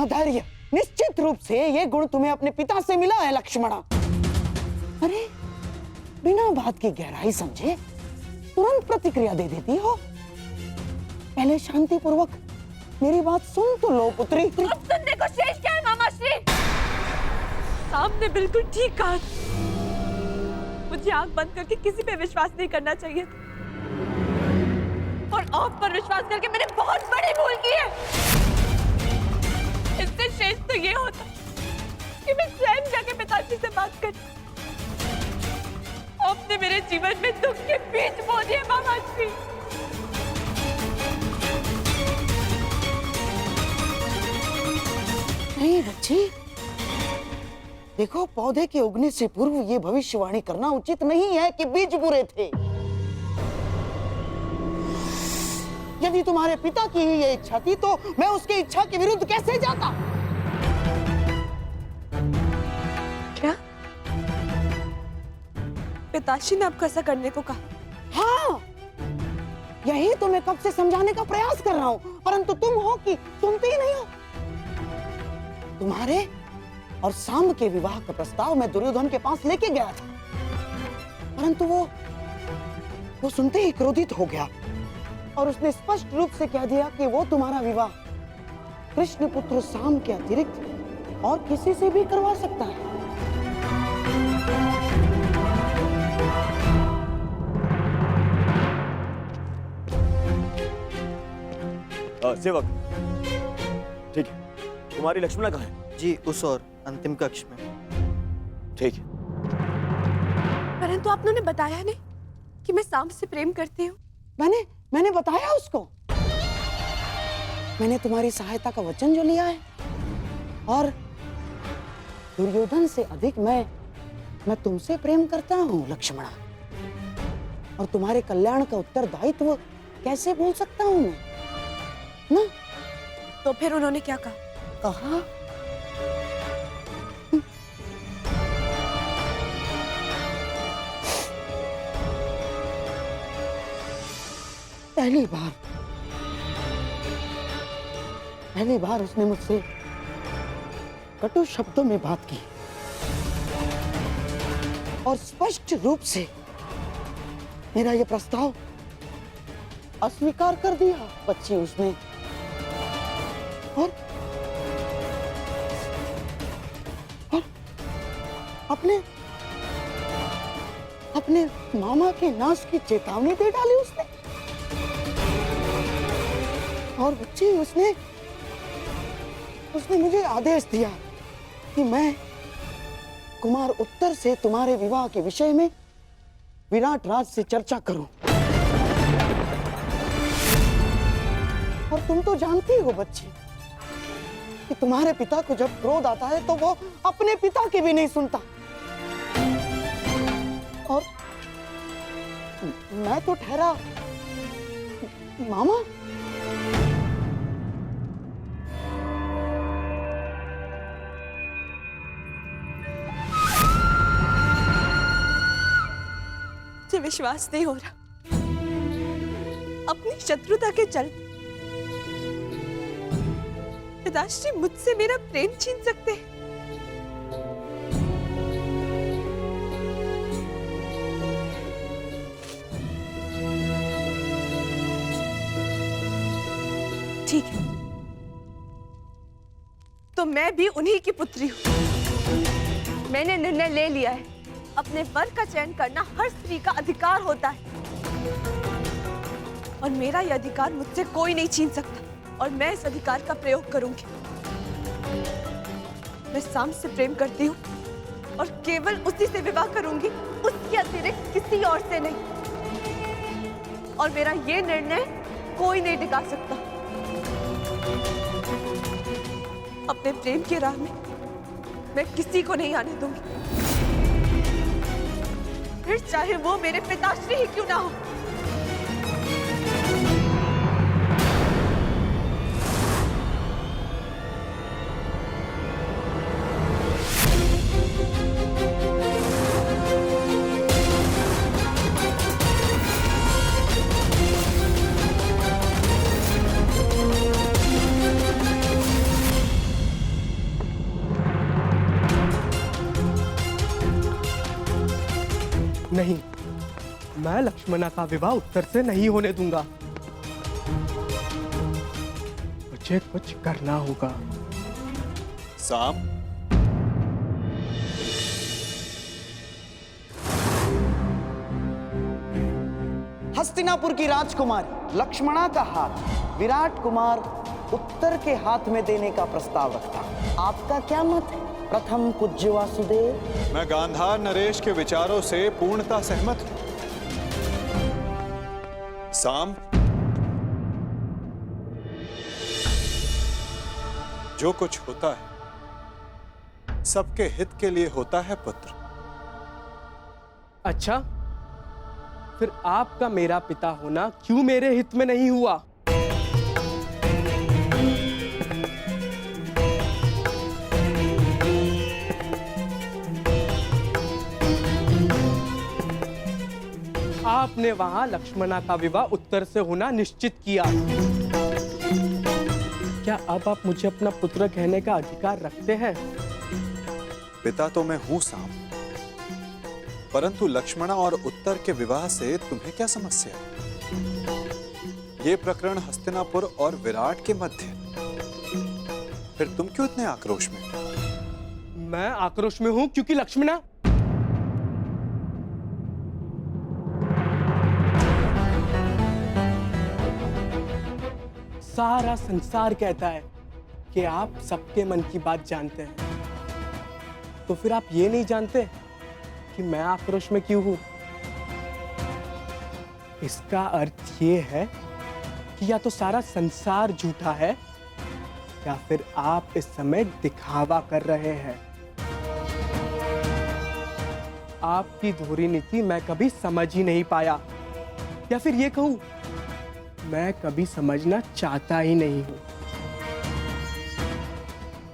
हाँ धैर्य, निश्चित रूप से ये गुण तुम्हें अपने पिता से मिला है लक्ष्मणा। अरे बिना बात की गहराई समझे तुरंत प्रतिक्रिया दे देती हो। पहले शांति पूर्वक मेरी बात सुन तो लो पुत्री। अब सुनने को शेष क्या है मामा श्री? आपने बिल्कुल ठीक कहा। मुझे आंख बंद करके किसी पे विश्वास नहीं करना चाहिए और आप पर विश्वास करके मैंने बहुत बड़ी भूल की है। इससे शेष तो ये होता कि मैं स्वयं जाके पिताजी से बात कर। आपने मेरे जीवन में दुख के बीज बो दिए मामा जी। नहीं बच्ची, देखो पौधे के उगने से पूर्व ये भविष्यवाणी करना उचित नहीं है कि बीज बुरे थे। यदि तुम्हारे पिता की ही ये इच्छा थी तो मैं उसकी इच्छा के विरुद्ध कैसे जाता? क्या पिताजी ने आपको ऐसा करने को कहा? हाँ, यही तो मैं कब से समझाने का प्रयास कर रहा हूँ, परंतु तुम हो कि सुनते ही नहीं हो। तुम्हारे और सांब के विवाह का प्रस्ताव मैं दुर्योधन के पास लेके गया था, परंतु वो सुनते ही क्रोधित हो गया और उसने स्पष्ट रूप से कह दिया कि वो तुम्हारा विवाह कृष्ण पुत्र सांब के अतिरिक्त और किसी से भी करवा सकता है। सेवक, ठीक है, तुम्हारी लक्ष्मणा कहाँ है? जी उस और अंतिम कक्ष में। ठीक है। परंतु आपने उन्हें बताया नहीं कि मैं सांब से प्रेम करती हूँ। मैंने बताया उसको। मैंने तुम्हारी सहायता का वचन जो लिया है और दुर्योधन से अधिक मैं तुमसे प्रेम करता हूँ लक्ष्मणा, और तुम्हारे कल्याण का उत्तरदायित्व कैसे भूल सकता हूँ मैं ना? तो फिर उन्होंने क्या कहा? कहा पहली बार उसने मुझसे कटु शब्दों में बात की और स्पष्ट रूप से मेरा यह प्रस्ताव अस्वीकार कर दिया बच्ची उसने। और अपने मामा के नाश की चेतावनी दे डाली उसने। और बच्ची उसने मुझे आदेश दिया कि मैं कुमार उत्तर से तुम्हारे विवाह के विषय में विराट राज से चर्चा करूं। और तुम तो जानती हो बच्ची कि तुम्हारे पिता को जब क्रोध आता है तो वो अपने पिता की भी नहीं सुनता। और मैं तो ठहरा मामा। मुझे विश्वास नहीं हो रहा, अपनी शत्रुता के चलते पिताश्री मुझसे मेरा प्रेम छीन सकते हैं। ठीक है, तो मैं भी उन्हीं की पुत्री हूं। मैंने निर्णय ले लिया है, अपने वर का चयन करना हर स्त्री का अधिकार होता है और मेरा यह अधिकार मुझसे कोई नहीं छीन सकता और मैं इस अधिकार का प्रयोग करूंगी। मैं सांब से प्रेम करती हूँ और केवल उसी से विवाह करूंगी, उसके अतिरिक्त किसी और से नहीं। और मेरा ये निर्णय कोई नहीं टिका सकता। अपने प्रेम की राह में मैं किसी को नहीं आने दूंगी, फिर चाहे वो मेरे पिताश्री ही क्यों ना हो। नहीं, मैं लक्ष्मणा का विवाह उत्तर से नहीं होने दूंगा। मुझे कुछ करना होगा। साम, हस्तिनापुर की राजकुमारी लक्ष्मणा का हाथ विराट कुमार उत्तर के हाथ में देने का प्रस्ताव रखता। आपका क्या मत है प्रथम पूज्य वासुदेव? मैं गांधार नरेश के विचारों से पूर्णतः सहमत हूं। साम, जो कुछ होता है सबके हित के लिए होता है पुत्र। अच्छा, फिर आपका मेरा पिता होना क्यों मेरे हित में नहीं हुआ? आपने वहां लक्ष्मणा का विवाह उत्तर से होना निश्चित किया। क्या अब आप मुझे अपना पुत्र कहने का अधिकार रखते हैं? पिता तो मैं हूं साम, परंतु लक्ष्मणा और उत्तर के विवाह से तुम्हें क्या समस्या है? ये प्रकरण हस्तिनापुर और विराट के मध्य है। फिर तुम क्यों इतने आक्रोश में? मैं आक्रोश में हूं क्योंकि लक्ष्मणा सारा संसार कहता है कि आप सबके मन की बात जानते हैं, तो फिर आप ये नहीं जानते कि मैं आक्रोश में क्यों हूं? इसका अर्थ ये है कि या तो सारा संसार झूठा है या फिर आप इस समय दिखावा कर रहे हैं। आपकी धोरी नीति मैं कभी समझ ही नहीं पाया, या फिर ये कहूं मैं कभी समझना चाहता ही नहीं हूं,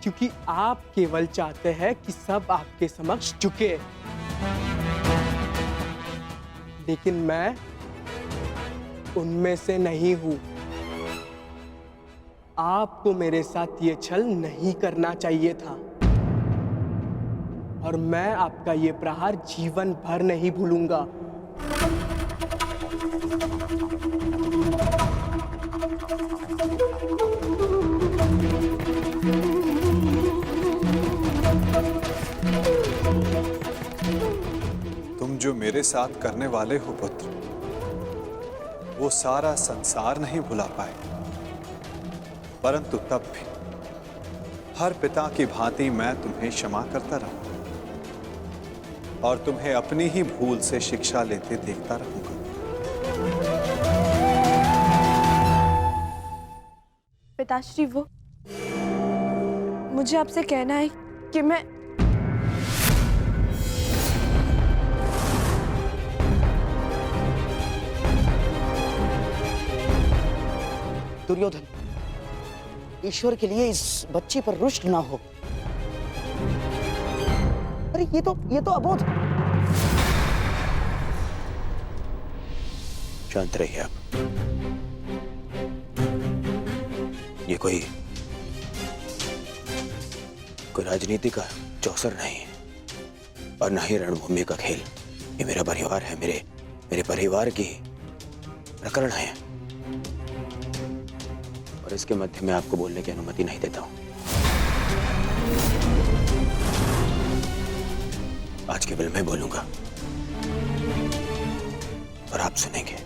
क्योंकि आप केवल चाहते हैं कि सब आपके समक्ष झुके। लेकिन मैं उनमें से नहीं हूं। आपको मेरे साथ ये छल नहीं करना चाहिए था, और मैं आपका ये प्रहार जीवन भर नहीं भूलूंगा। तुम जो मेरे साथ करने वाले हो पुत्र, वो सारा संसार नहीं भुला पाए, परंतु तब भी हर पिता की भांति मैं तुम्हें क्षमा करता रहूंगा और तुम्हें अपनी ही भूल से शिक्षा लेते देखता रहूंगा। पिताश्री, वो मुझे आपसे कहना है कि मैं दुर्योधन, ईश्वर के लिए इस बच्चे पर रुष्ट ना हो। अरे ये तो अबोध। शांत रहिए आप। ये कोई राजनीति का चौसर नहीं है और ना ही रणभूमि का खेल। ये मेरा परिवार है, मेरे परिवार की प्रकरण है, और इसके मध्य में आपको बोलने की अनुमति नहीं देता हूं। आज केवल मैं बोलूंगा और आप सुनेंगे।